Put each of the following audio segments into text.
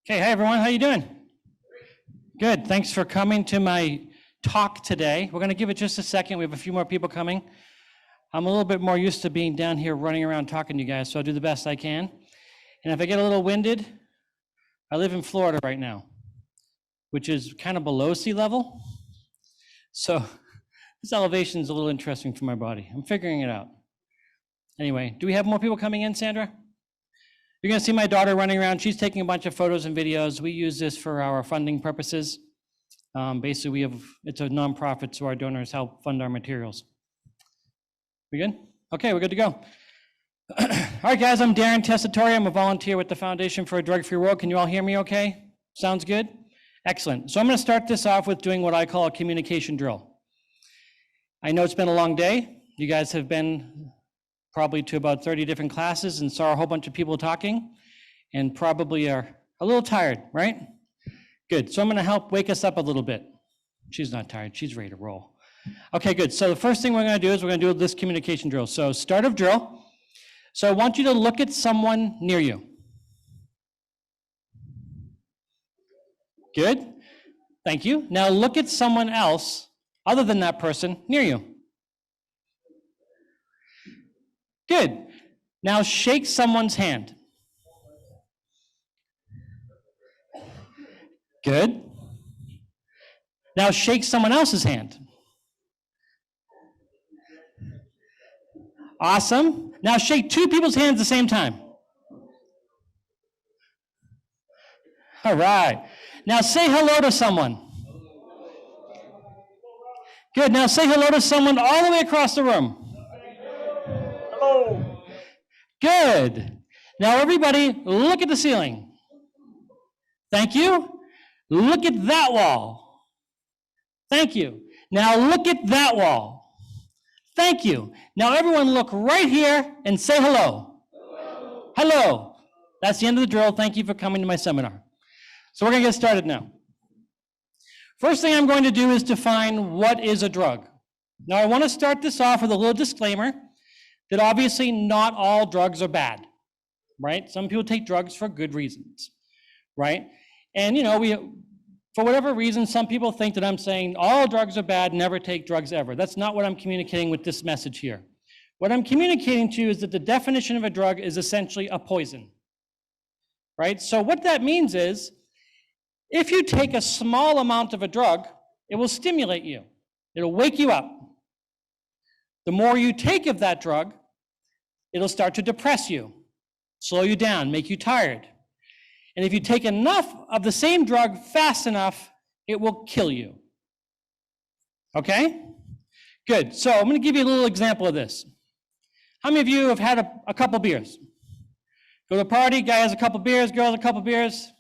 Okay, hi everyone, how you doing? Good, thanks for coming to my talk today. We're gonna give it just a second. We have a few more people coming. I'm a little bit more used to being down here running around talking to you guys, so I'll do the best I can. And if I get a little winded, I live in Florida right now, which is kind of below sea level. So this elevation is a little interesting for my body. I'm figuring it out. Anyway, do we have more people coming in, Sandra? You're gonna see my daughter running around. She's taking a bunch of photos and videos. We use this for our funding purposes. Basically, it's a nonprofit, so our donors help fund our materials. We good? Okay, we're good to go. All right, guys, I'm Darren Tessitore. I'm a volunteer with the Foundation for a Drug-Free World. Can you all hear me okay? Sounds good? Excellent. So I'm gonna start this off with doing what I call a communication drill. I know it's been a long day. You guys have been probably to about 30 different classes and saw a whole bunch of people talking and probably are a little tired, right? Good, so I'm gonna help wake us up a little bit. She's not tired, she's ready to roll. Okay, good, so the first thing we're gonna do is we're gonna do this communication drill. So start of drill. So I want you to look at someone near you. Good, thank you. Now look at someone else other than that person near you. Good. Now shake someone's hand. Good. Now shake someone else's hand. Awesome. Now shake two people's hands at the same time. All right. Now say hello to someone. Good. Now say hello to someone all the way across the room. Hello. Good. Now everybody look at the ceiling. Thank you. Look at that wall. Thank you. Now look at that wall. Thank you. Now everyone look right here and say hello. Hello. Hello. That's the end of the drill. Thank you for coming to my seminar. So we're going to get started now. First thing I'm going to do is define what is a drug. Now I want to start this off with a little disclaimer that obviously not all drugs are bad, right? Some people take drugs for good reasons, right? And for whatever reason, some people think that I'm saying all drugs are bad, never take drugs ever. That's not what I'm communicating with this message here. What I'm communicating to you is that the definition of a drug is essentially a poison, right? So what that means is, if you take a small amount of a drug, it will stimulate you. It'll wake you up. The more you take of that drug, it'll start to depress you, slow you down, make you tired. And if you take enough of the same drug fast enough, it will kill you. Okay? Good. So I'm going to give you a little example of this. How many of you have had a couple beers? Go to a party, guy has a couple beers, girl has a couple beers,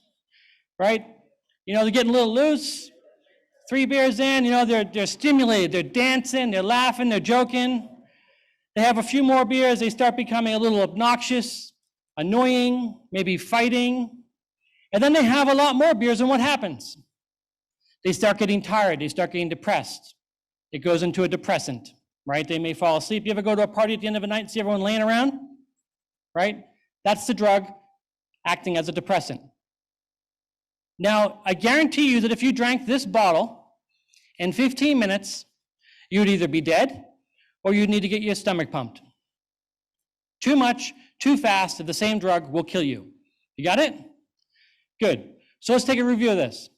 right? They're getting a little loose. 3 beers in, they're stimulated, they're dancing, they're laughing, they're joking. They have a few more beers, they start becoming a little obnoxious, annoying, maybe fighting. And then they have a lot more beers, and what happens? They start getting tired, they start getting depressed. It goes into a depressant, right? They may fall asleep. You ever go to a party at the end of the night and see everyone laying around, right? That's the drug acting as a depressant. Now, I guarantee you that if you drank this bottle in 15 minutes, you'd either be dead or you'd need to get your stomach pumped. Too much, too fast of the same drug will kill you. You got it? Good. So let's take a review of this.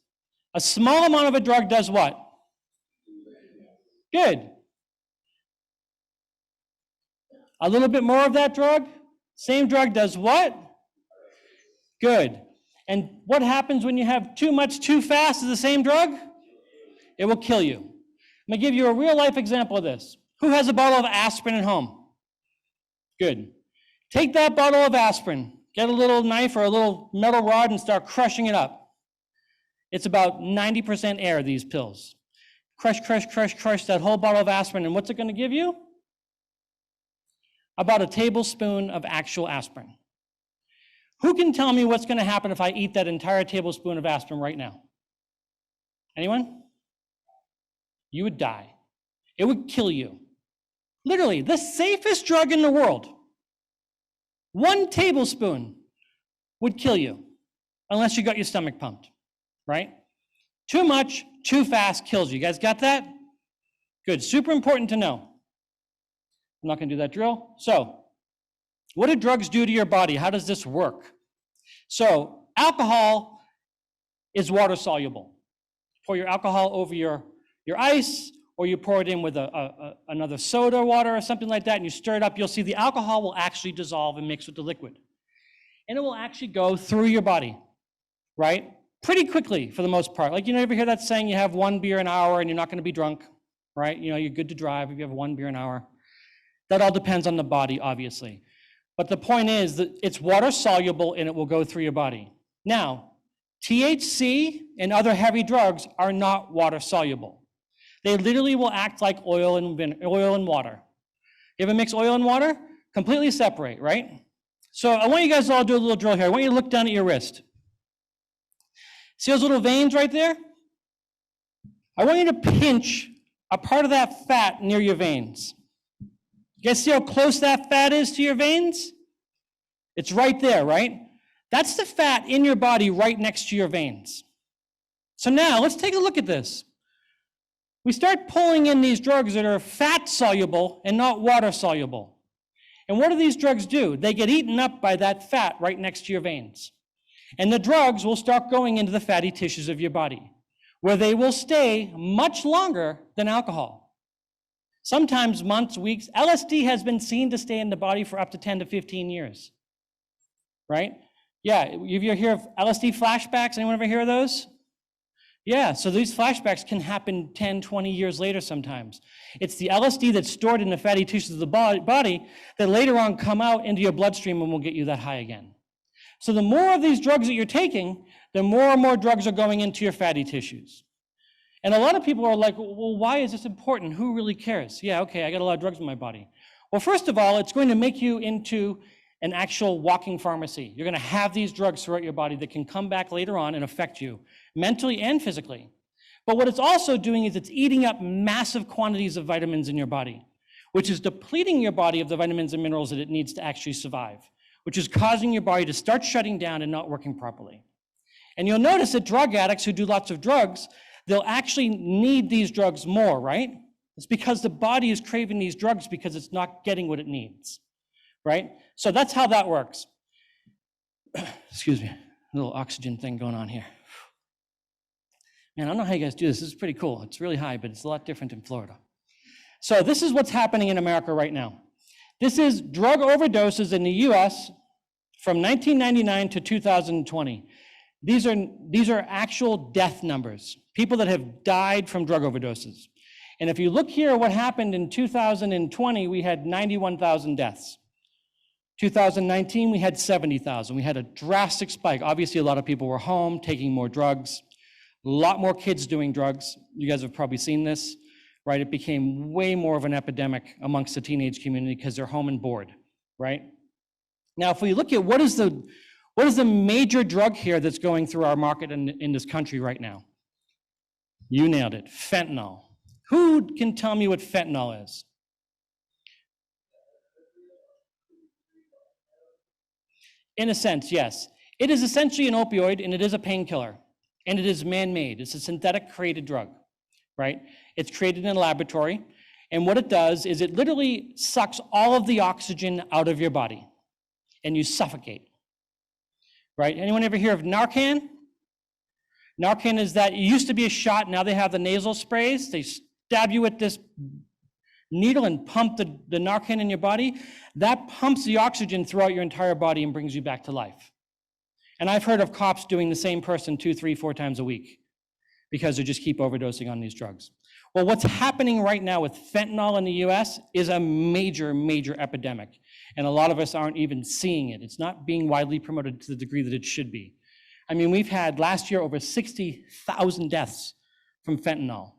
A small amount of a drug does what? Good. A little bit more of that drug, same drug does what? Good. And what happens when you have too much too fast of the same drug? It will kill you. I'm going to give you a real life example of this. Who has a bottle of aspirin at home? Good. Take that bottle of aspirin, get a little knife or a little metal rod and start crushing it up. It's about 90% air, these pills. Crush, crush, crush, crush that whole bottle of aspirin, and what's it going to give you? About a tablespoon of actual aspirin. Who can tell me what's going to happen if I eat that entire tablespoon of aspirin right now? Anyone? You would die. It would kill you. Literally, the safest drug in the world. 1 tablespoon would kill you. unless you got your stomach pumped, right? Too much, too fast kills you. You guys got that? Good, super important to know. I'm not gonna do that drill. So, what do drugs do to your body? How does this work? So, alcohol is water soluble. Pour your alcohol over your ice, or you pour it in with another soda water or something like that, and you stir it up, you'll see the alcohol will actually dissolve and mix with the liquid. And it will actually go through your body, right? Pretty quickly for the most part. Like, you ever hear that saying, you have 1 beer an hour and you're not gonna be drunk, right? You're good to drive if you have 1 beer an hour. That all depends on the body, obviously. But the point is that it's water soluble and it will go through your body. Now, THC and other heavy drugs are not water soluble. They literally will act like oil and water. You ever mix oil and water? Completely separate, right? So I want you guys to all do a little drill here. I want you to look down at your wrist. See those little veins right there? I want you to pinch a part of that fat near your veins. You guys see how close that fat is to your veins? It's right there, right? That's the fat in your body right next to your veins. So now let's take a look at this. We start pulling in these drugs that are fat soluble and not water soluble. And what do these drugs do? They get eaten up by that fat right next to your veins. And the drugs will start going into the fatty tissues of your body, where they will stay much longer than alcohol. Sometimes months, weeks. LSD has been seen to stay in the body for up to 10 to 15 years, right? Yeah, you ever hear of LSD flashbacks? Anyone ever hear of those? Yeah, so these flashbacks can happen 10, 20 years later sometimes. It's the LSD that's stored in the fatty tissues of the body that later on come out into your bloodstream and will get you that high again. So the more of these drugs that you're taking, the more and more drugs are going into your fatty tissues. And a lot of people are like, well, why is this important? Who really cares? Yeah, okay, I got a lot of drugs in my body. Well, first of all, it's going to make you into an actual walking pharmacy. You're going to have these drugs throughout your body that can come back later on and affect you, mentally and physically. But what it's also doing is it's eating up massive quantities of vitamins in your body, which is depleting your body of the vitamins and minerals that it needs to actually survive, which is causing your body to start shutting down and not working properly. And you'll notice that drug addicts who do lots of drugs, they'll actually need these drugs more, right? It's because the body is craving these drugs because it's not getting what it needs, right? So that's how that works. Excuse me, a little oxygen thing going on here. Man, I don't know how you guys do this. This is pretty cool. It's really high, but it's a lot different in Florida. So this is what's happening in America right now. This is drug overdoses in the US from 1999 to 2020. These are actual death numbers, people that have died from drug overdoses. And if you look here, what happened in 2020, we had 91,000 deaths. 2019, we had 70,000. We had a drastic spike. Obviously, a lot of people were home taking more drugs, a lot more kids doing drugs. You guys have probably seen this, right? It became way more of an epidemic amongst the teenage community because they're home and bored, right? Now, if we look at what is the major drug here that's going through our market in this country right now? You nailed it, fentanyl. Who can tell me what fentanyl is? In a sense, yes. It is essentially an opioid and it is a painkiller and it is man-made. It's a synthetic created drug, right? It's created in a laboratory, and what it does is it literally sucks all of the oxygen out of your body and you suffocate, right? Anyone ever hear of Narcan? Narcan is that, it used to be a shot, now they have the nasal sprays. They stab you with this needle and pump the Narcan in your body. That pumps the oxygen throughout your entire body and brings you back to life. And I've heard of cops doing the same person 2, 3, 4 times a week because they just keep overdosing on these drugs. Well, what's happening right now with fentanyl in the US is a major, major epidemic. And a lot of us aren't even seeing it. It's not being widely promoted to the degree that it should be. I mean, we've had last year over 60,000 deaths from fentanyl.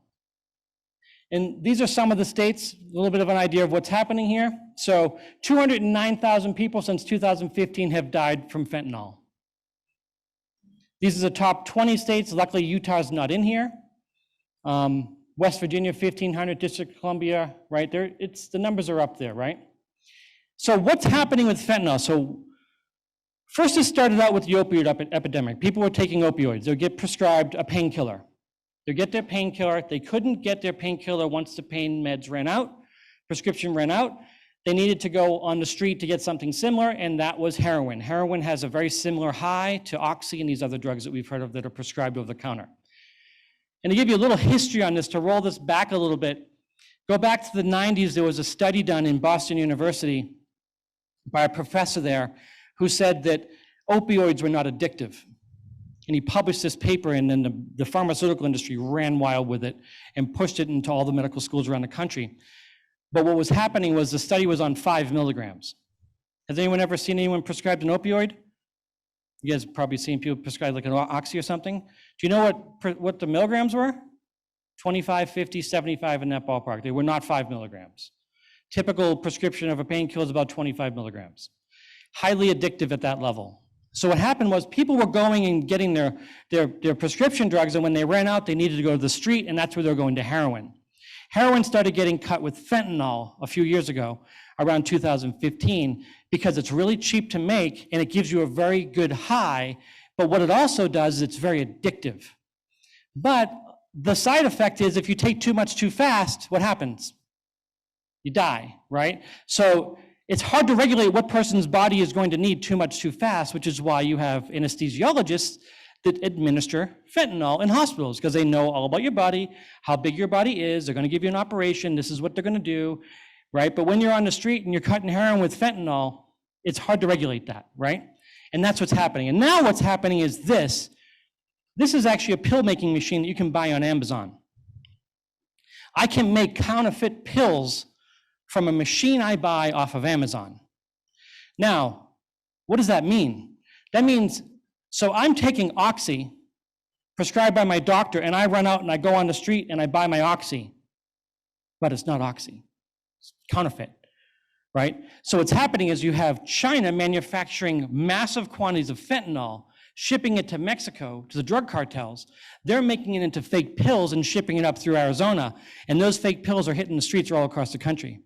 And these are some of the states, a little bit of an idea of what's happening here. So 209,000 people since 2015 have died from fentanyl. These are the top 20 states. Luckily, Utah's not in here. West Virginia, 1,500, District of Columbia, right there. The numbers are up there, right? So what's happening with fentanyl? So First, it started out with the opioid epidemic. People were taking opioids. They would get prescribed a painkiller. They'd get their painkiller. They couldn't get their painkiller once the pain meds ran out, prescription ran out. They needed to go on the street to get something similar, and that was heroin. Heroin has a very similar high to Oxy and these other drugs that we've heard of that are prescribed over the counter. And to give you a little history on this, to roll this back a little bit, go back to the 90s, there was a study done in Boston University by a professor there who said that opioids were not addictive. And he published this paper, and then the pharmaceutical industry ran wild with it and pushed it into all the medical schools around the country. But what was happening was the study was on 5 milligrams. Has anyone ever seen anyone prescribed an opioid? You guys probably seen people prescribed like an Oxy or something. Do you know what the milligrams were? 25, 50, 75 in that ballpark. They were not 5 milligrams. Typical prescription of a painkiller is about 25 milligrams. Highly addictive at that level. So what happened was people were going and getting their prescription drugs, and when they ran out, they needed to go to the street, and that's where they were going to heroin. Heroin started getting cut with fentanyl a few years ago, around 2015, because it's really cheap to make and it gives you a very good high, but what it also does is it's very addictive. But the side effect is if you take too much too fast, what happens? You die, right? So it's hard to regulate what person's body is going to need too much too fast, which is why you have anesthesiologists that administer fentanyl in hospitals, because they know all about your body, how big your body is, they're gonna give you an operation, this is what they're gonna do, right? But when you're on the street and you're cutting heroin with fentanyl, it's hard to regulate that, right? And that's what's happening. And now what's happening is this. This is actually a pill-making machine that you can buy on Amazon. I can make counterfeit pills from a machine I buy off of Amazon. Now, what does that mean? That means, so I'm taking Oxy, prescribed by my doctor, and I run out and I go on the street and I buy my Oxy, but it's not Oxy, it's counterfeit, right? So what's happening is you have China manufacturing massive quantities of fentanyl, shipping it to Mexico, to the drug cartels. They're making it into fake pills and shipping it up through Arizona, and those fake pills are hitting the streets all across the country.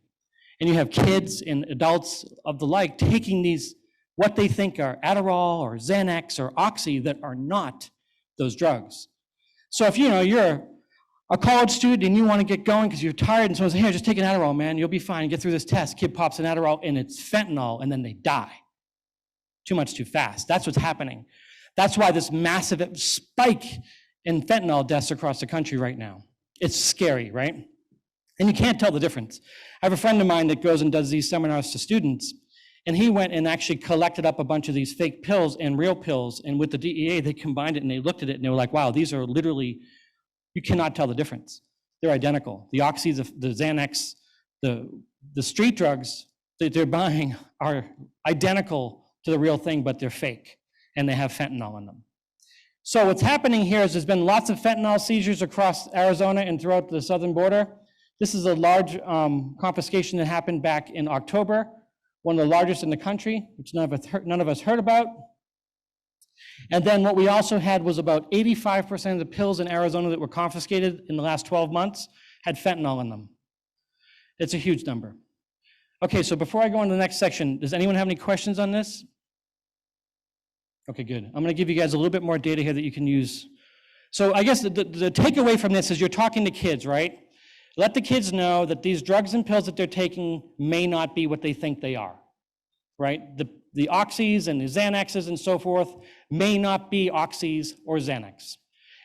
And you have kids and adults of the like taking these, what they think are Adderall or Xanax or Oxy that are not those drugs. So if you're a college student and you want to get going because you're tired and someone says, here, just take an Adderall, man, you'll be fine, get through this test. Kid pops an Adderall and it's fentanyl and then they die. Too much too fast. That's what's happening. That's why this massive spike in fentanyl deaths across the country right now. It's scary, right? And you can't tell the difference. I have a friend of mine that goes and does these seminars to students, and he went and actually collected up a bunch of these fake pills and real pills, and with the DEA, they combined it and they looked at it and they were like, wow, these are literally, you cannot tell the difference. They're identical. The Oxys, the Xanax, the street drugs that they're buying are identical to the real thing, but they're fake, and they have fentanyl in them. So what's happening here is there's been lots of fentanyl seizures across Arizona and throughout the southern border. This is a large confiscation that happened back in October, one of the largest in the country, which none of us heard about. And then what we also had was about 85% of the pills in Arizona that were confiscated in the last 12 months had fentanyl in them. It's a huge number. Okay, so before I go on to the next section, does anyone have any questions on this? Okay, good. I'm gonna give you guys a little bit more data here that you can use. So I guess the takeaway from this is you're talking to kids, right? Let the kids know that these drugs and pills that they're taking may not be what they think they are, right? The Oxys and the Xanaxes and so forth may not be Oxys or Xanax,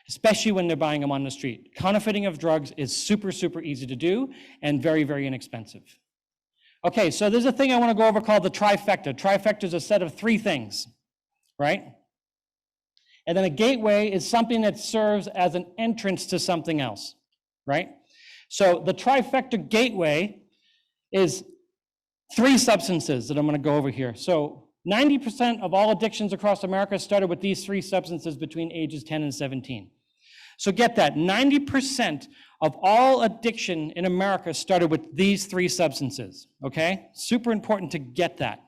especially when they're buying them on the street. Counterfeiting of drugs is super, super easy to do and very, very inexpensive. Okay, so there's a thing I want to go over called the trifecta. Trifecta is a set of 3 things, right? And then a gateway is something that serves as an entrance to something else, right? So the trifecta gateway is 3 substances that I'm going to go over here. So 90% of all addictions across America started with these 3 substances between ages 10 and 17. So get that, 90% of all addiction in America started with these 3 substances, okay? Super important to get that.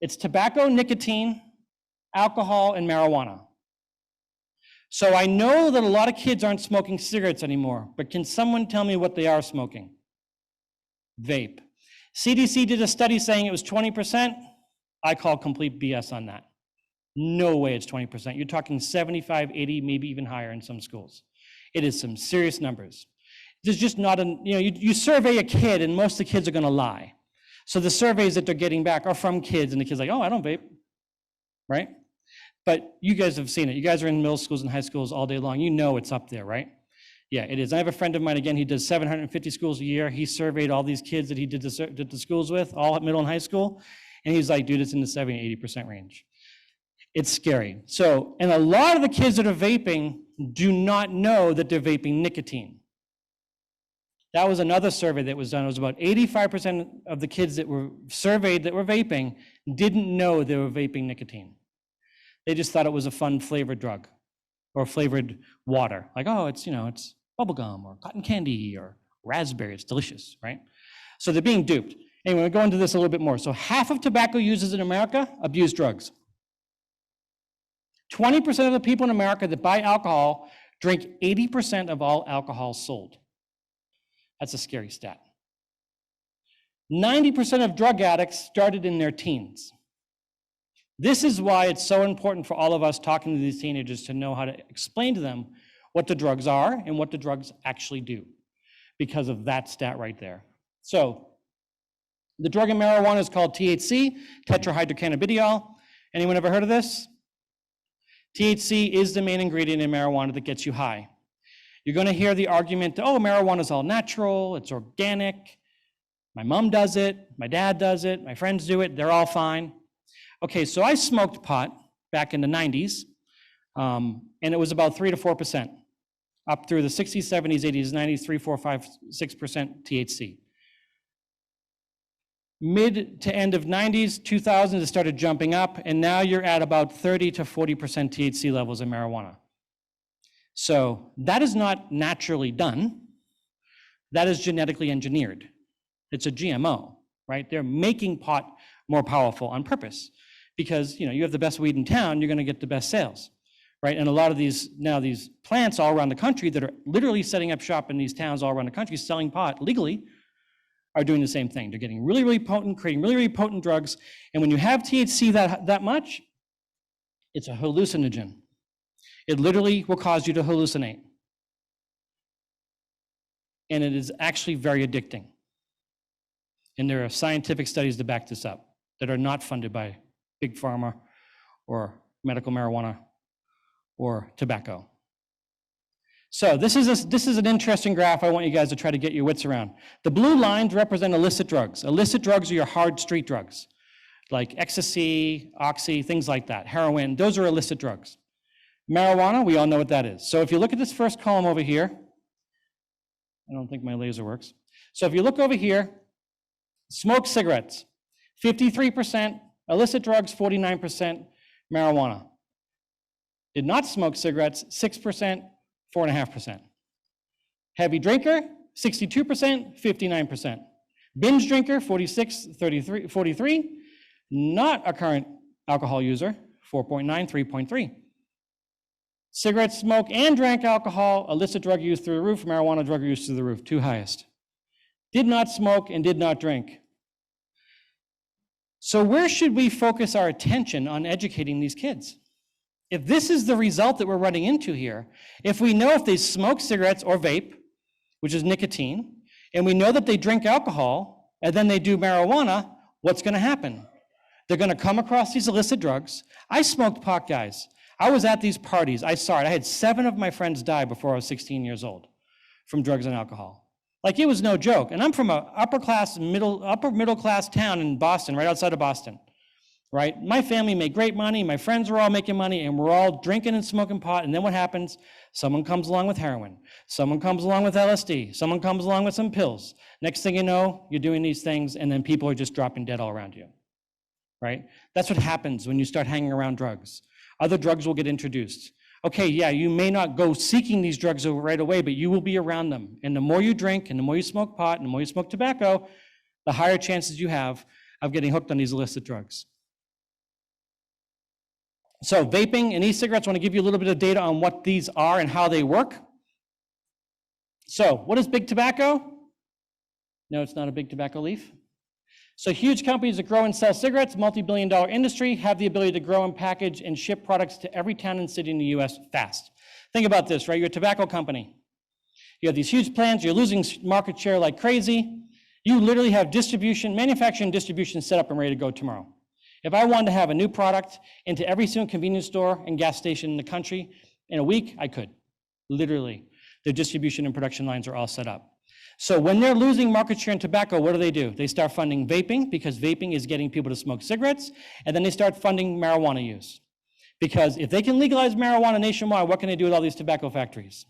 It's tobacco, nicotine, alcohol, and marijuana. So I know that a lot of kids aren't smoking cigarettes anymore, but can someone tell me what they are smoking? Vape. CDC did a study saying it was 20%. I call complete BS on that. No way it's 20%. You're talking 75, 80, maybe even higher in some schools. It is some serious numbers. There's just not you survey a kid and most of the kids are gonna lie. So the surveys that they're getting back are from kids and the kid's like, oh, I don't vape, right? But you guys have seen it. You guys are in middle schools and high schools all day long. You know it's up there, right? Yeah, it is. I have a friend of mine, again, he does 750 schools a year. He surveyed all these kids that he did the schools with, all at middle and high school. And he's like, dude, it's in the 70, 80% range. It's scary. So, and a lot of the kids that are vaping do not know that they're vaping nicotine. That was another survey that was done. It was about 85% of the kids that were surveyed that were vaping didn't know they were vaping nicotine. They just thought it was a fun flavored drug or flavored water. Like, oh, it's, it's bubblegum or cotton candy or raspberry. It's delicious, right? So they're being duped. Anyway, we'll go into this a little bit more. So half of tobacco users in America abuse drugs. 20% of the people in America that buy alcohol drink 80% of all alcohol sold. That's a scary stat. 90% of drug addicts started in their teens. This is why it's so important for all of us talking to these teenagers to know how to explain to them what the drugs are and what the drugs actually do, because of that stat right there. So the drug in marijuana is called THC, tetrahydrocannabidiol. Anyone ever heard of this? THC is the main ingredient in marijuana that gets you high. You're going to hear the argument, oh, marijuana is all natural, it's organic. My mom does it, my dad does it, my friends do it, they're all fine. Okay, so I smoked pot back in the 90s, and it was about 3 to 4%, up through the 60s, 70s, 80s, 90s, 3, 4, 5, 6% THC. Mid to end of 90s, 2000s, it started jumping up, and now you're at about 30 to 40% THC levels in marijuana. So that is not naturally done. That is genetically engineered. It's a GMO, right? They're making pot more powerful on purpose because, you have the best weed in town, you're gonna get the best sales, right? And a lot of these plants all around the country that are literally setting up shop in these towns all around the country selling pot legally are doing the same thing. They're getting really, really potent, creating really, really potent drugs. And when you have THC that much, it's a hallucinogen. It literally will cause you to hallucinate. And it is actually very addicting. And there are scientific studies to back this up that are not funded by big pharma or medical marijuana or tobacco. So this is an interesting graph I want you guys to try to get your wits around. The blue lines represent illicit drugs. Illicit drugs are your hard street drugs, like ecstasy, oxy, things like that, heroin. Those are illicit drugs. Marijuana, we all know what that is. So if you look at this first column over here, I don't think my laser works. So if you look over here, smoke cigarettes, 53%, illicit drugs, 49%, marijuana. Did not smoke cigarettes, 6%, 4.5%. Heavy drinker, 62%, 59%. Binge drinker, 46, 33, 43. Not a current alcohol user, 4.9, 3.3. Cigarette smoke and drank alcohol, illicit drug use through the roof, marijuana drug use through the roof, two highest. Did not smoke and did not drink. So where should we focus our attention on educating these kids? If this is the result that we're running into here, if we know if they smoke cigarettes or vape, which is nicotine, and we know that they drink alcohol, and then they do marijuana, what's gonna happen? They're gonna come across these illicit drugs. I smoked pot, guys. I was at these parties, I saw it. I had 7 of my friends die before I was 16 years old from drugs and alcohol. Like, it was no joke. And I'm from an upper middle class town in Boston, right outside of Boston, right? My family made great money, my friends were all making money, and we're all drinking and smoking pot, and then what happens? Someone comes along with heroin, someone comes along with LSD, someone comes along with some pills. Next thing you know, you're doing these things, and then people are just dropping dead all around you, right? That's what happens when you start hanging around drugs. Other drugs will get introduced. Okay, yeah, you may not go seeking these drugs right away, but you will be around them. And the more you drink, and the more you smoke pot, and the more you smoke tobacco, the higher chances you have of getting hooked on these illicit drugs. So vaping and e-cigarettes, I want to give you a little bit of data on what these are and how they work. So what is big tobacco? No, it's not a big tobacco leaf. So huge companies that grow and sell cigarettes, multi-billion-dollar industry, have the ability to grow and package and ship products to every town and city in the US fast. Think about this, right? You're a tobacco company. You have these huge plans, you're losing market share like crazy. You literally have distribution, manufacturing and distribution set up and ready to go tomorrow. If I wanted to have a new product into every single convenience store and gas station in the country in a week, I could, literally. The distribution and production lines are all set up. So when they're losing market share in tobacco, what do? They start funding vaping because vaping is getting people to smoke cigarettes, and then they start funding marijuana use. Because if they can legalize marijuana nationwide, what can they do with all these tobacco factories?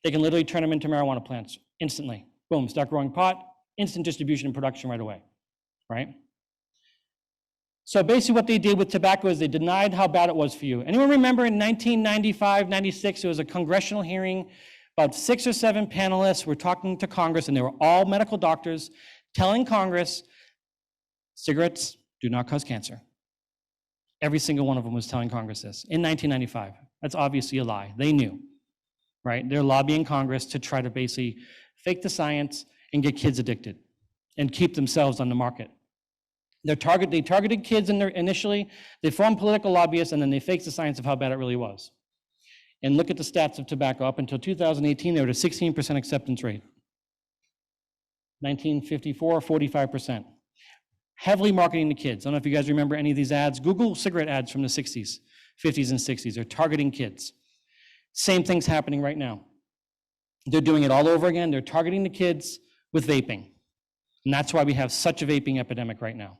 They can literally turn them into marijuana plants instantly. Boom, start growing pot, instant distribution and production right away, right? So basically what they did with tobacco is they denied how bad it was for you. Anyone remember in 1995, 96, there was a congressional hearing, about 6 or 7 panelists were talking to Congress, and they were all medical doctors telling Congress, cigarettes do not cause cancer. Every single one of them was telling Congress this in 1995. That's obviously a lie. They knew, right? They're lobbying Congress to try to basically fake the science and get kids addicted and keep themselves on the market. They targeted kids initially, they formed political lobbyists, and then they faked the science of how bad it really was. And look at the stats of tobacco. Up until 2018, they were at a 16% acceptance rate. 1954, 45%. Heavily marketing to kids. I don't know if you guys remember any of these ads. Google cigarette ads from the 60s, 50s, and 60s. They're targeting kids. Same thing's happening right now. They're doing it all over again. They're targeting the kids with vaping. And that's why we have such a vaping epidemic right now.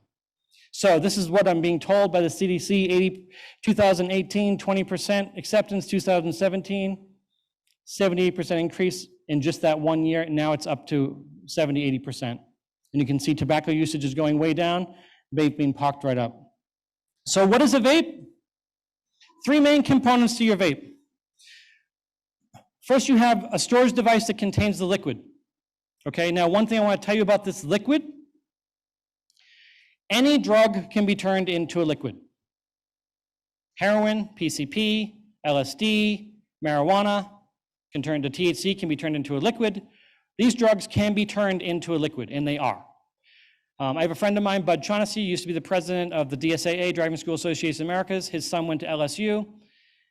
So this is what I'm being told by the CDC, 2018, 20% acceptance, 2017, 78% increase in just that 1 year. And now it's up to 70, 80%. And you can see tobacco usage is going way down, vape being popped right up. So what is a vape? 3 main components to your vape. First, you have a storage device that contains the liquid. Okay, now one thing I want to tell you about this liquid, any drug can be turned into a liquid. Heroin, PCP, LSD, marijuana can turn to THC, can be turned into a liquid. These drugs can be turned into a liquid, and they are. I have a friend of mine, Bud Shaughnessy, used to be the president of the DSAA, Driving School Association of Americas. His son went to LSU,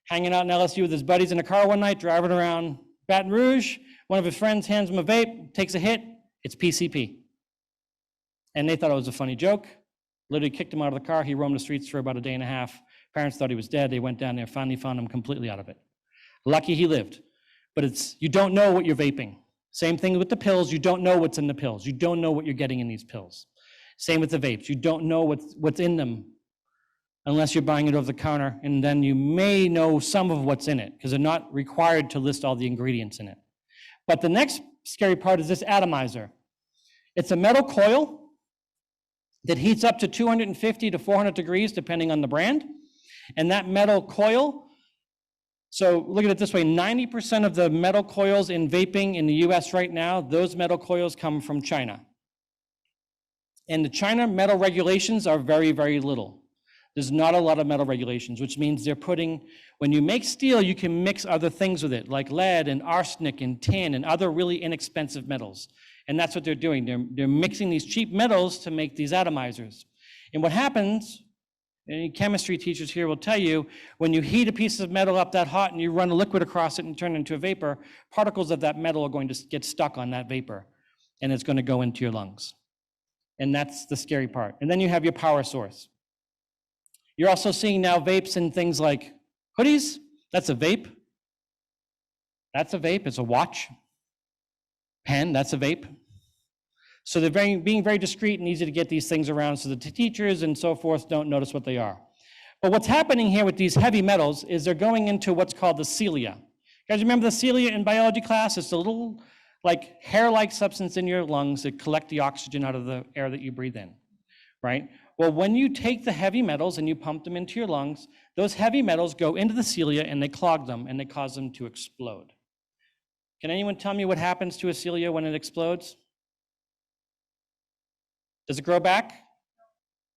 hanging out in LSU with his buddies in a car one night, driving around Baton Rouge. One of his friends hands him a vape, takes a hit, it's PCP. And they thought it was a funny joke. Literally kicked him out of the car. He roamed the streets for about a day and a half. Parents thought he was dead. They went down there, finally found him completely out of it. Lucky he lived. But you don't know what you're vaping. Same thing with the pills. You don't know what's in the pills. You don't know what you're getting in these pills. Same with the vapes. You don't know what's in them unless you're buying it over the counter, and then you may know some of what's in it because they're not required to list all the ingredients in it. But the next scary part is this atomizer. It's a metal coil that heats up to 250 to 400 degrees, depending on the brand. And that metal coil, so look at it this way, 90% of the metal coils in vaping in the US right now, those metal coils come from China. And the China metal regulations are very, very little. There's not a lot of metal regulations, which means they're putting, when you make steel, you can mix other things with it, like lead and arsenic and tin and other really inexpensive metals. And that's what they're doing. They're mixing these cheap metals to make these atomizers. And what happens, any chemistry teachers here will tell you, when you heat a piece of metal up that hot and you run a liquid across it and turn it into a vapor, particles of that metal are going to get stuck on that vapor, and it's going to go into your lungs. And that's the scary part. And then you have your power source. You're also seeing now vapes in things like hoodies. That's a vape. That's a vape. It's a watch. Pen, that's a vape. So they're being very discreet and easy to get these things around so that the teachers and so forth don't notice what they are. But what's happening here with these heavy metals is they're going into what's called the cilia. You guys remember the cilia in biology class? It's a little like hair-like substance in your lungs that collect the oxygen out of the air that you breathe in, right? Well, when you take the heavy metals and you pump them into your lungs, those heavy metals go into the cilia and they clog them and they cause them to explode. Can anyone tell me what happens to a cilia when it explodes? Does it grow back?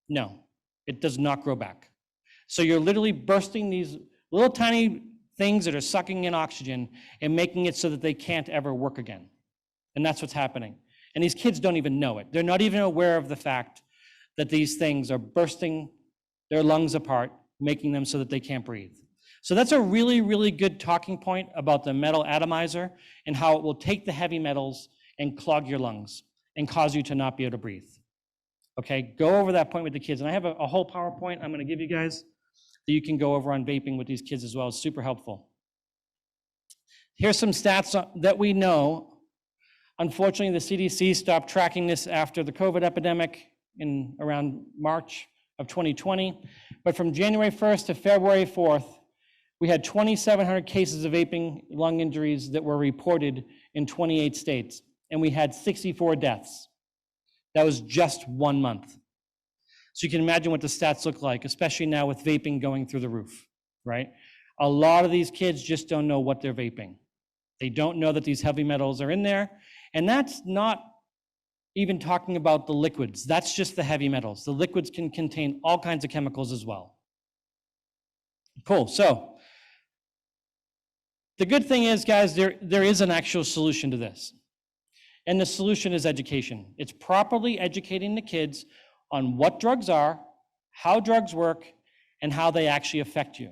No, it does not grow back. So you're literally bursting these little tiny things that are sucking in oxygen and making it so that they can't ever work again. And that's what's happening. And these kids don't even know it. They're not even aware of the fact that these things are bursting their lungs apart, making them so that they can't breathe. So that's a really, really good talking point about the metal atomizer and how it will take the heavy metals and clog your lungs and cause you to not be able to breathe. Okay, go over that point with the kids. And I have a whole PowerPoint I'm going to give you guys that you can go over on vaping with these kids as well. It's super helpful. Here's some stats that we know. Unfortunately, the CDC stopped tracking this after the COVID epidemic in around March of 2020. But from January 1st to February 4th, we had 2,700 cases of vaping lung injuries that were reported in 28 states, and we had 64 deaths. That was just 1 month. So you can imagine what the stats look like, especially now with vaping going through the roof, right? A lot of these kids just don't know what they're vaping. They don't know that these heavy metals are in there, and that's not even talking about the liquids. That's just the heavy metals. The liquids can contain all kinds of chemicals as well. Cool, so the good thing is, guys, there is an actual solution to this. And the solution is education. It's properly educating the kids on what drugs are, how drugs work, and how they actually affect you.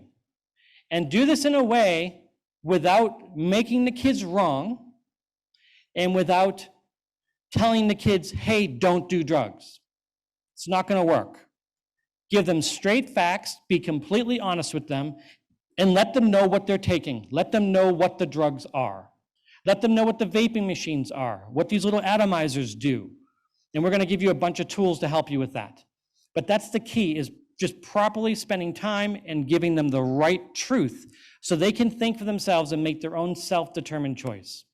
And do this in a way without making the kids wrong and without telling the kids, hey, don't do drugs. It's not going to work. Give them straight facts, be completely honest with them, and let them know what they're taking. Let them know what the drugs are. Let them know what the vaping machines are, what these little atomizers do. And we're going to give you a bunch of tools to help you with that. But that's the key, is just properly spending time and giving them the right truth so they can think for themselves and make their own self-determined choice.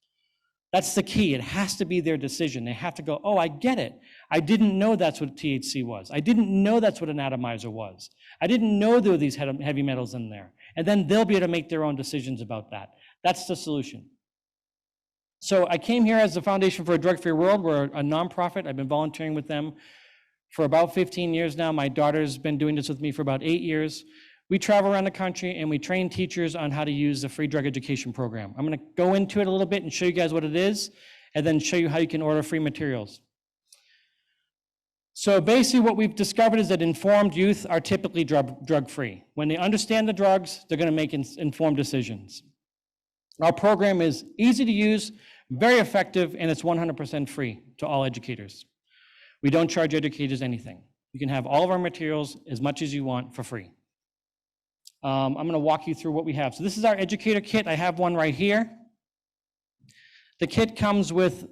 That's the key. It has to be their decision. They have to go, oh, I get it. I didn't know that's what THC was. I didn't know that's what an atomizer was. I didn't know there were these heavy metals in there. And then they'll be able to make their own decisions about that. That's the solution. So I came here as the Foundation for a Drug-Free World. We're a nonprofit. I've been volunteering with them for about 15 years now. My daughter's been doing this with me for about 8 years. We travel around the country and we train teachers on how to use the free drug education program. I'm going to go into it a little bit and show you guys what it is, and then show you how you can order free materials. So basically what we've discovered is that informed youth are typically drug-free. When they understand the drugs, they're going to make informed decisions. Our program is easy to use, very effective, and it's 100% free to all educators. We don't charge educators anything. You can have all of our materials as much as you want for free. I'm going to walk you through what we have. So this is our educator kit. I have one right here. The kit comes with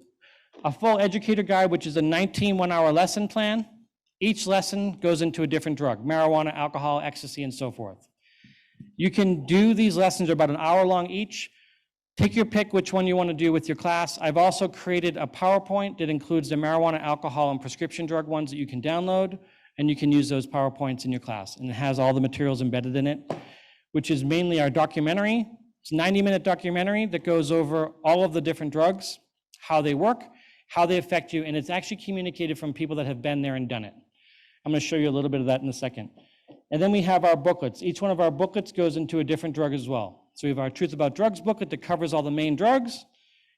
a full educator guide, which is a 19 one-hour lesson plan. Each lesson goes into a different drug: marijuana, alcohol, ecstasy, and so forth. You can do these lessons, about an hour long each. Take your pick which one you want to do with your class. I've also created a PowerPoint that includes the marijuana, alcohol, and prescription drug ones that you can download, and you can use those PowerPoints in your class. And it has all the materials embedded in it, which is mainly our documentary. It's a 90-minute documentary that goes over all of the different drugs, how they work, how they affect you, and it's actually communicated from people that have been there and done it. I'm going to show you a little bit of that in a second. And then we have our booklets. Each one of our booklets goes into a different drug as well. So we have our Truth About Drugs booklet that covers all the main drugs,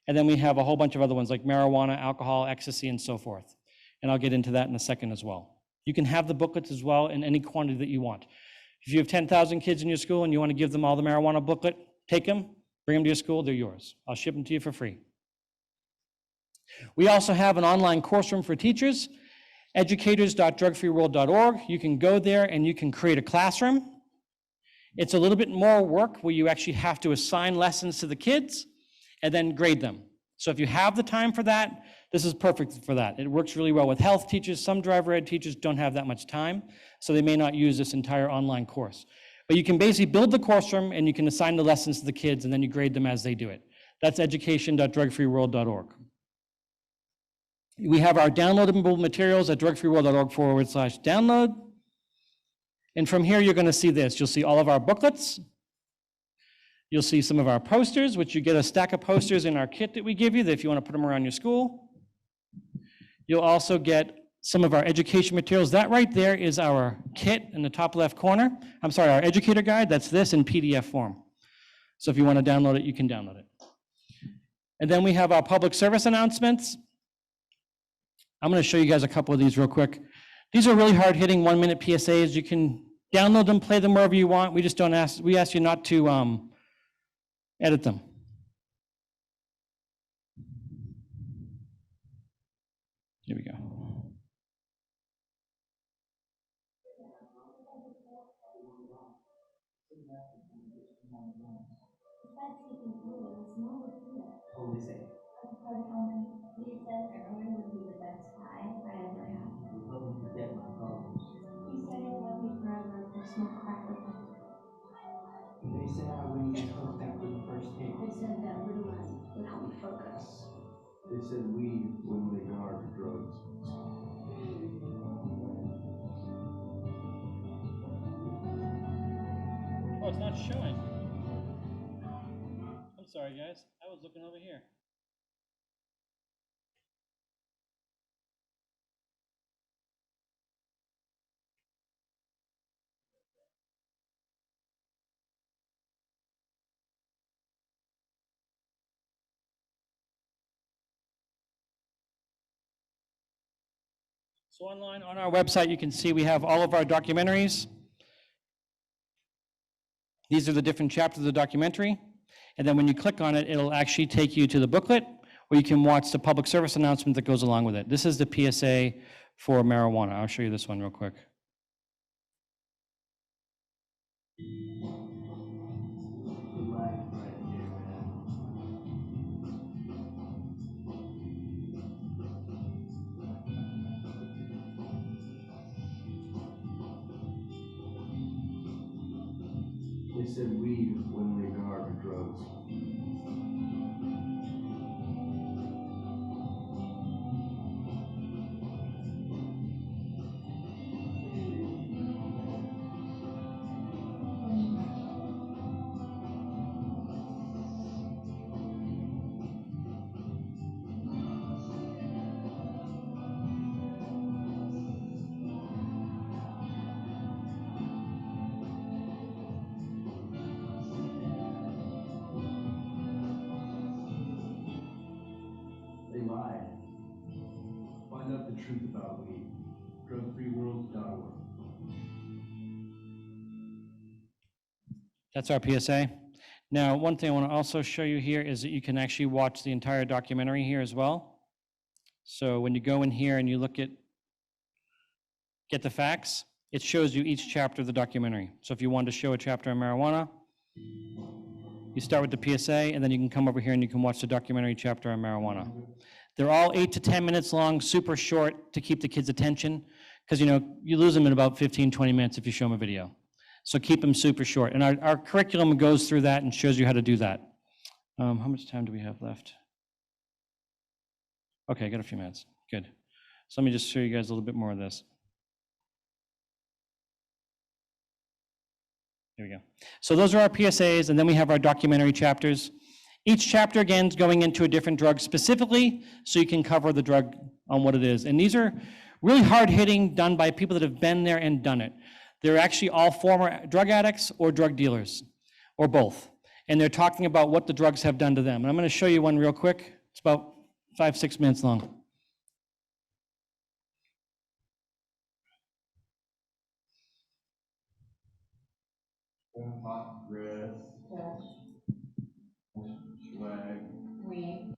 and then we have a whole bunch of other ones like marijuana, alcohol, ecstasy, and so forth. And I'll get into that in a second as well. You can have the booklets as well in any quantity that you want. If you have 10,000 kids in your school and you want to give them all the marijuana booklet, take them, bring them to your school, they're yours. I'll ship them to you for free. We also have an online course room for teachers, educators.drugfreeworld.org. You can go there and you can create a classroom. It's a little bit more work where you actually have to assign lessons to the kids and then grade them. So if you have the time for that, this is perfect for that. It works really well with health teachers. Some driver ed teachers don't have that much time, so they may not use this entire online course. But you can basically build the course room and you can assign the lessons to the kids and then you grade them as they do it. That's education.drugfreeworld.org. We have our downloadable materials at drugfreeworld.org/download. And from here, you're going to see this. You'll see all of our booklets. You'll see some of our posters, which you get a stack of posters in our kit that we give you that if you want to put them around your school. You'll also get some of our education materials. That right there is our kit in the top left corner. I'm sorry, our educator guide. That's this in PDF form. So if you want to download it, you can download it. And then we have our public service announcements. I'm going to show you guys a couple of these real quick. These are really hard-hitting 1-minute PSAs. You can download them, play them wherever you want. We just don't ask, we ask you not to edit them. Here we go. What did they say? He said Erwin would be the best guy I ever had. He would help me forget my problems. He said he'd love me forever if I smoke crack with him. They said I wouldn't get hooked after the first hit. They said that Ritalin would help me focus. They said weed wouldn't make it hard for drugs. Oh, it's not showing. I'm sorry, guys. I was looking over here. So online on our website, you can see we have all of our documentaries. These are the different chapters of the documentary. And then when you click on it, it'll actually take you to the booklet, where you can watch the public service announcement that goes along with it. This is the PSA for marijuana. I'll show you this one real quick. The light right here, man. They said weed wouldn't make it hard for drugs. They lied. Find out the truth about weed. Drugfreeworld.org. That's our PSA. Now, one thing I want to also show you here is that you can actually watch the entire documentary here as well. So when you go in here and you look at Get the Facts, it shows you each chapter of the documentary. So if you wanted to show a chapter on marijuana, you start with the PSA, and then you can come over here and you can watch the documentary chapter on marijuana. They're all 8 to 10 minutes long, super short to keep the kids' attention, because you lose them in about 15, 20 minutes if you show them a video. So keep them super short. And our curriculum goes through that and shows you how to do that. How much time do we have left? Okay, I got a few minutes. Good. So let me just show you guys a little bit more of this. Here we go. So those are our PSAs, and then we have our documentary chapters. Each chapter, again, is going into a different drug specifically, so you can cover the drug on what it is. And these are really hard-hitting, done by people that have been there and done it. They're actually all former drug addicts or drug dealers, or both. And they're talking about what the drugs have done to them. And I'm going to show you one real quick. It's about 5-6 minutes long. Hot grass. Swag. We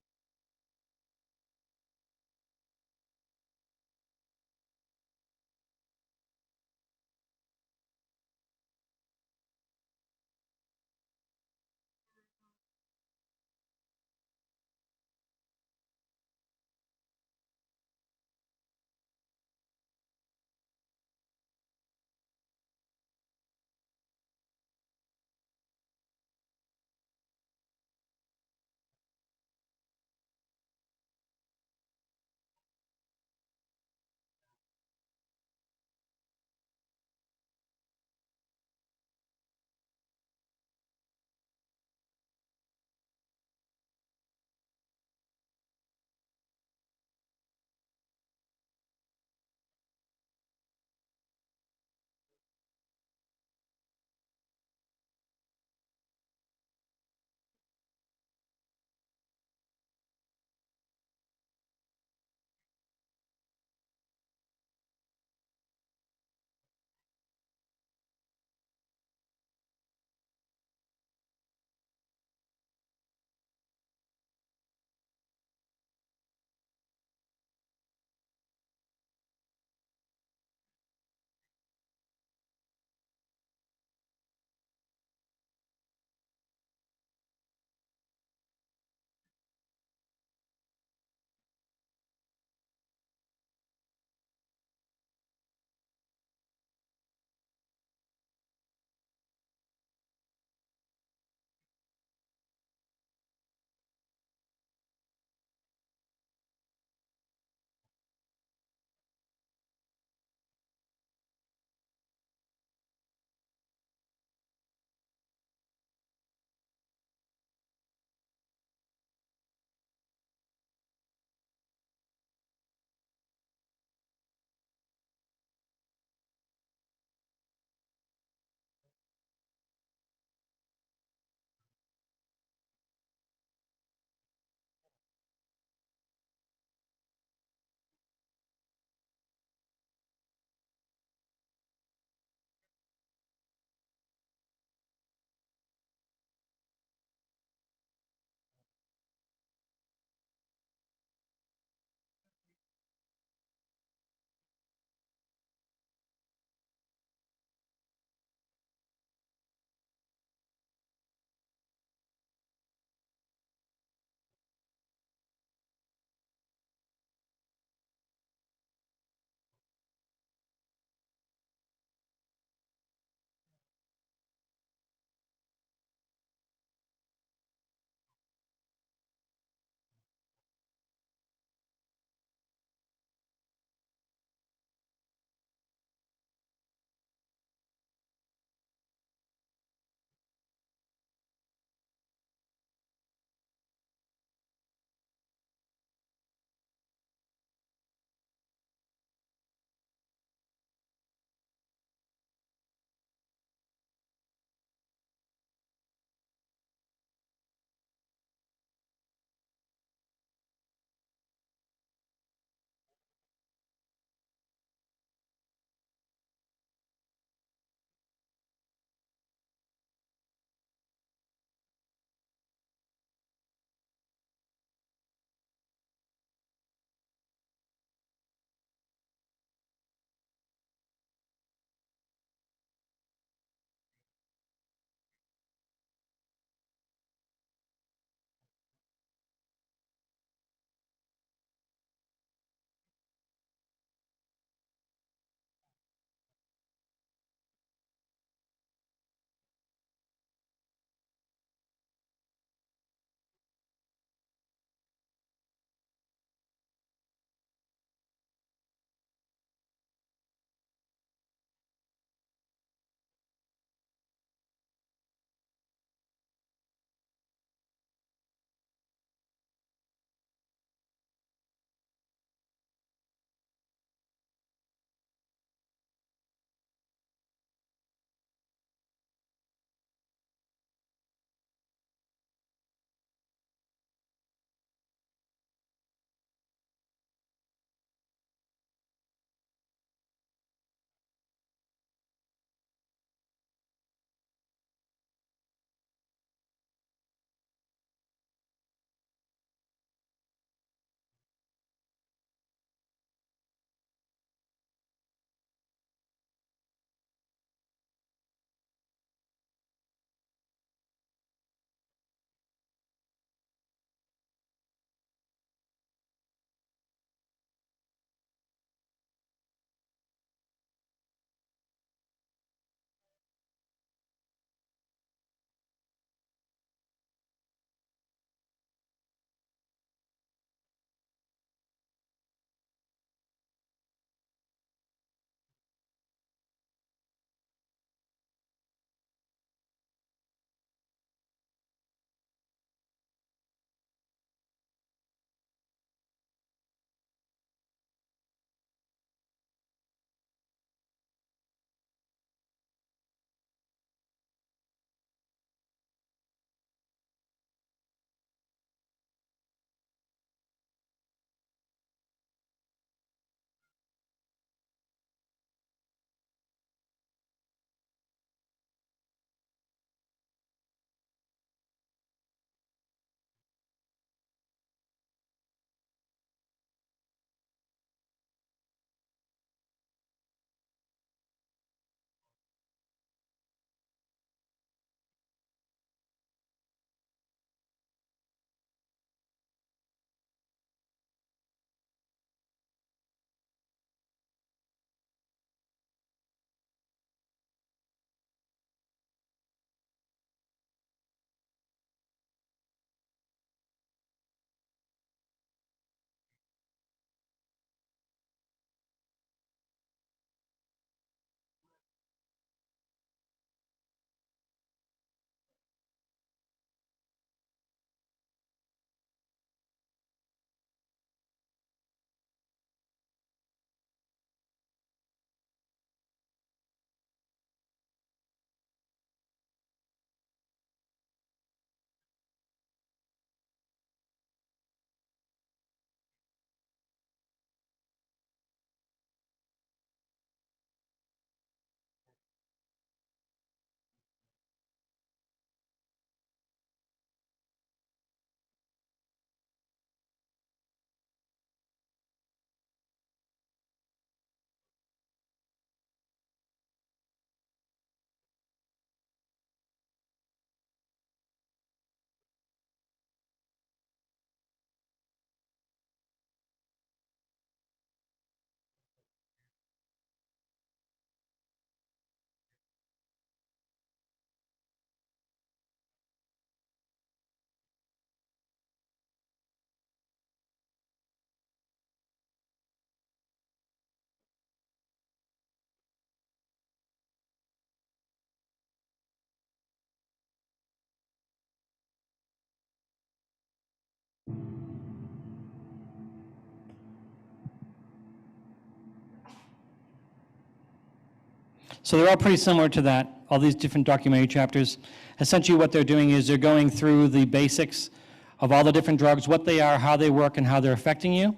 So they're all pretty similar to that, all these different documentary chapters. Essentially what they're doing is they're going through the basics of all the different drugs, what they are, how they work, and how they're affecting you,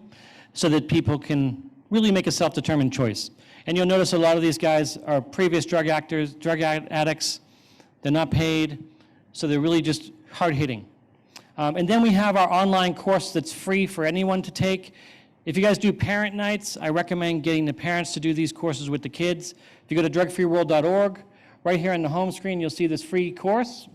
so that people can really make a self-determined choice. And you'll notice a lot of these guys are previous drug addicts. They're not paid, so they're really just hard-hitting. And then we have our online course that's free for anyone to take. If you guys do parent nights, I recommend getting the parents to do these courses with the kids. If you go to drugfreeworld.org, right here on the home screen, you'll see this free course.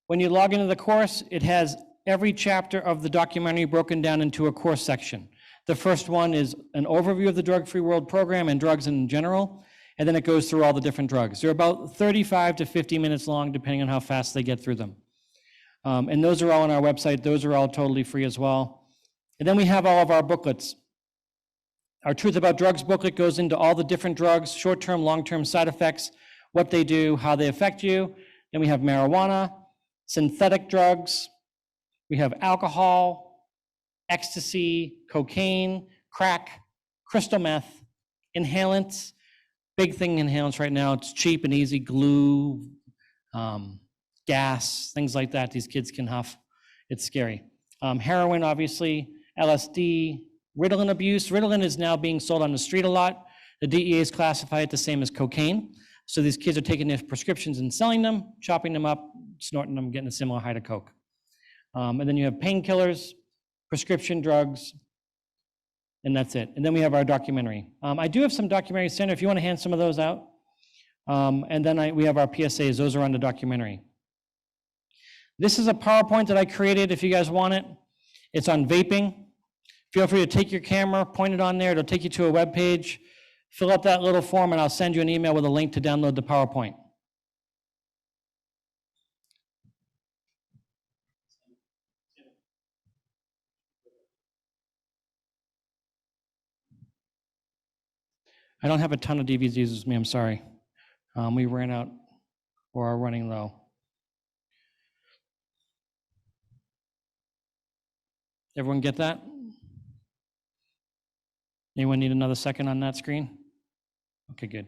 When you log into the course, it has every chapter of the documentary broken down into a course section. The first one is an overview of the Drug Free World program and drugs in general, and then it goes through all the different drugs. They're about 35 to 50 minutes long, depending on how fast they get through them. And those are all on our website. Those are all totally free as well. And then we have all of our booklets. Our Truth About Drugs booklet goes into all the different drugs, short-term, long-term side effects, what they do, how they affect you. Then we have marijuana, synthetic drugs, we have alcohol, ecstasy, cocaine, crack, crystal meth, inhalants. Big thing inhalants right now, it's cheap and easy, glue, gas, things like that these kids can huff. It's scary. Heroin, obviously, LSD, Ritalin abuse. Ritalin is now being sold on the street a lot. The DEA's classify it the same as cocaine. So these kids are taking their prescriptions and selling them, chopping them up, snorting them, getting a similar high to coke. And then you have painkillers, prescription drugs, and that's it. And then we have our documentary. I do have some documentary center if you want to hand some of those out. And then we have our PSAs, those are on the documentary. This is a PowerPoint that I created if you guys want it. It's on vaping. Feel free to take your camera, point it on there, it'll take you to a web page. Fill out that little form and I'll send you an email with a link to download the PowerPoint. I don't have a ton of DVDs with me, I'm sorry. We ran out or are running low. Everyone get that? Anyone need another second on that screen? Okay, good.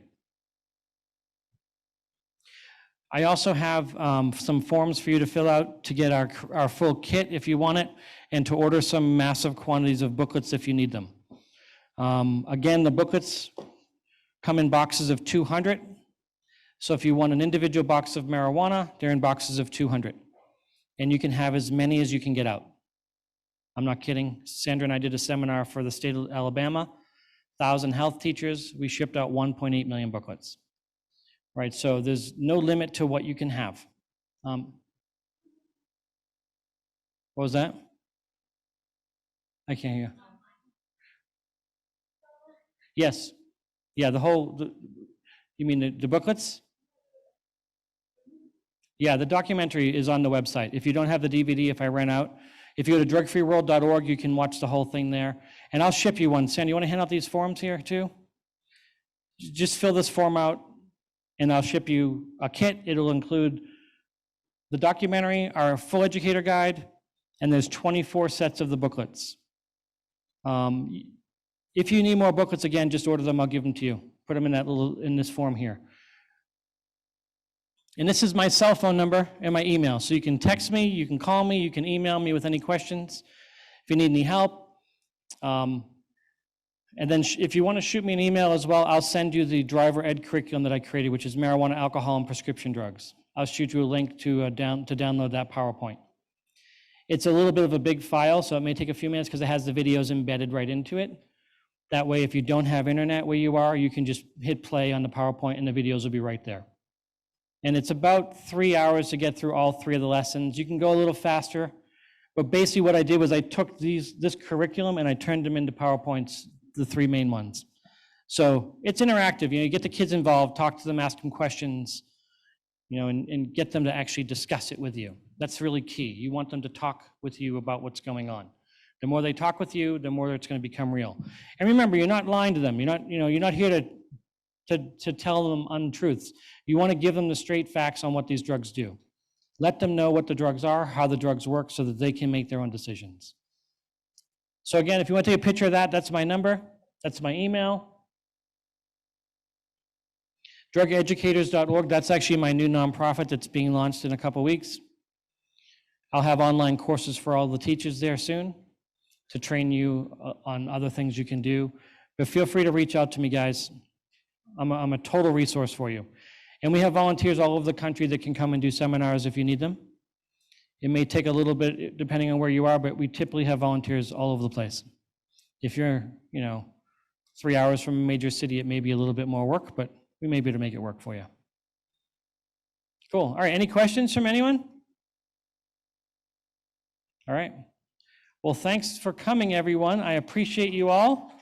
I also have some forms for you to fill out to get our full kit if you want it, and to order some massive quantities of booklets if you need them. Again, the booklets come in boxes of 200. So if you want an individual box of marijuana, they're in boxes of 200. And you can have as many as you can get out. I'm not kidding. Sandra and I did a seminar for the state of Alabama, 1,000 health teachers. We shipped out 1.8 million booklets, right? So there's no limit to what you can have. What was that? I can't hear. Yes. Yeah, you mean the booklets? Yeah, the documentary is on the website. If you don't have the DVD, if I ran out, if you go to drugfreeworld.org, you can watch the whole thing there. And I'll ship you one. Sandy, you want to hand out these forms here too? Just fill this form out and I'll ship you a kit. It'll include the documentary, our full educator guide, and there's 24 sets of the booklets. If you need more booklets, again, just order them, I'll give them to you. Put them in this form here. And this is my cell phone number and my email. So you can text me, you can call me, you can email me with any questions if you need any help. And then if you want to shoot me an email as well, I'll send you the driver ed curriculum that I created, which is marijuana, alcohol, and prescription drugs. I'll shoot you a link to download that PowerPoint. It's a little bit of a big file, so it may take a few minutes because it has the videos embedded right into it. That way, if you don't have internet where you are, you can just hit play on the PowerPoint and the videos will be right there. And it's about 3 hours to get through all 3 of the lessons. You can go a little faster, but basically what I did was I took this curriculum and I turned them into PowerPoints, the 3 main ones. So it's interactive, you get the kids involved, talk to them, ask them questions, and get them to actually discuss it with you. That's really key. You want them to talk with you about what's going on. The more they talk with you, the more it's going to become real. And remember, you're not lying to them. You're not here to tell them untruths. You want to give them the straight facts on what these drugs do. Let them know what the drugs are, how the drugs work, so that they can make their own decisions. So again, if you want to take a picture of that, that's my number, that's my email. Drugeducators.org, that's actually my new nonprofit that's being launched in a couple weeks. I'll have online courses for all the teachers there soon to train you on other things you can do. But feel free to reach out to me, guys. I'm a total resource for you. And we have volunteers all over the country that can come and do seminars if you need them. It may take a little bit depending on where you are, but we typically have volunteers all over the place. If you're, 3 hours from a major city, it may be a little bit more work, but we may be able to make it work for you. Cool. All right, any questions from anyone? All right. Well, thanks for coming, everyone. I appreciate you all.